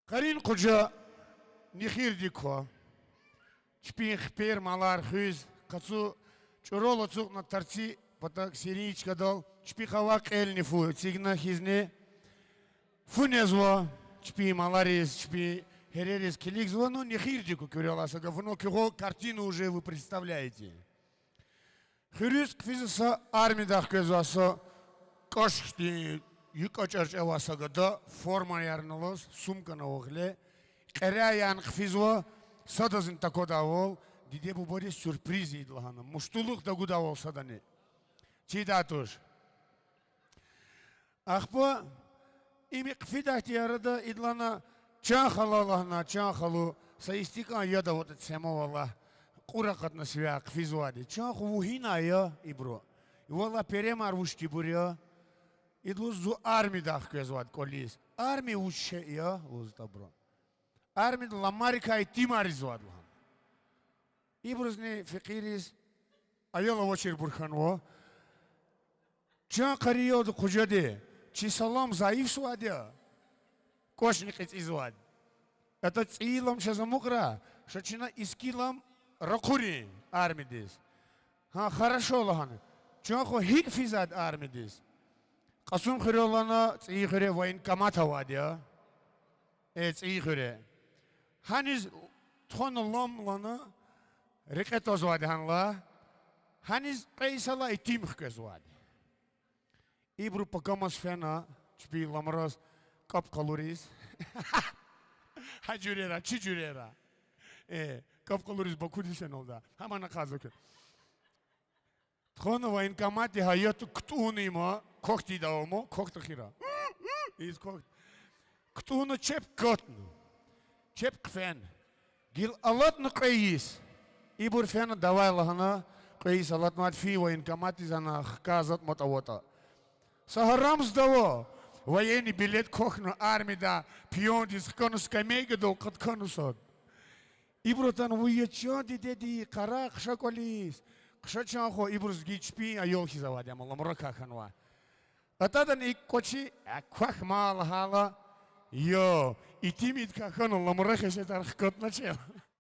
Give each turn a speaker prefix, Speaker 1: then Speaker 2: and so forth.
Speaker 1: Karin koca nihirdik o. Çpih per malar hüz katsu çorolo tsuk na tartsi patak siriçka dal çpih hava elni fu signa hizne фунезво чпи маларис чпи херерис киликзво, ну не хирдику кюреласа гафуно кюго картину уже вы представляете. Хирис кфизиса армидах кезаса кашти юкачарч эваса гада форма ярналос сумка на огле керяян кфизво садазин такодавол диде бубори сюрприз идлахана муштулук да гудавол садане чидатуш ахпа ими кфидахти ярада идлана чахалалахна чахалу саистика яда вот цемовала куракатна свя кфизвади чаху вухина я ибро ивала перемар вушти буря идлу зу армидах кезвад колис арми уще я уз добро армид ламарика и тимаризвад ибрузни фикирис аяла вочер бурханво чахариод кужаде чи салам заиф суадя кошник извад это цилам шазамукра шачина искилам ракури армидис ха хорошо лаган чохо хик физад армидис касум хиролана цихре вайн камата вадя цихре ханиз тонлам лана рекетоз вадханла ханиз кайсала итим хказвад ибру покамас фена чпи ламрас кап калорис хаджурера чижурера кап калорис бакудисен олда хамана казоке тхона военкомате хаят ктунима кохти даомо кохтахира из кох ктуна чеп котну чеп кфен гил алат на каис ибур фена давай лагана каис алат мат фи военкомате зана казат мотавота Сахарам сдаво. Военный билет кохну армида пиондис кону скамейка дол кат конусот. Ибротан уячо дидеди кара кшаколис. Кшачахо ибрус гичпи айолхи завадя маламрака ханва. Атадан и кочи квах мал хала. Йо, и тимит кахану ламраха сетар хкот начал.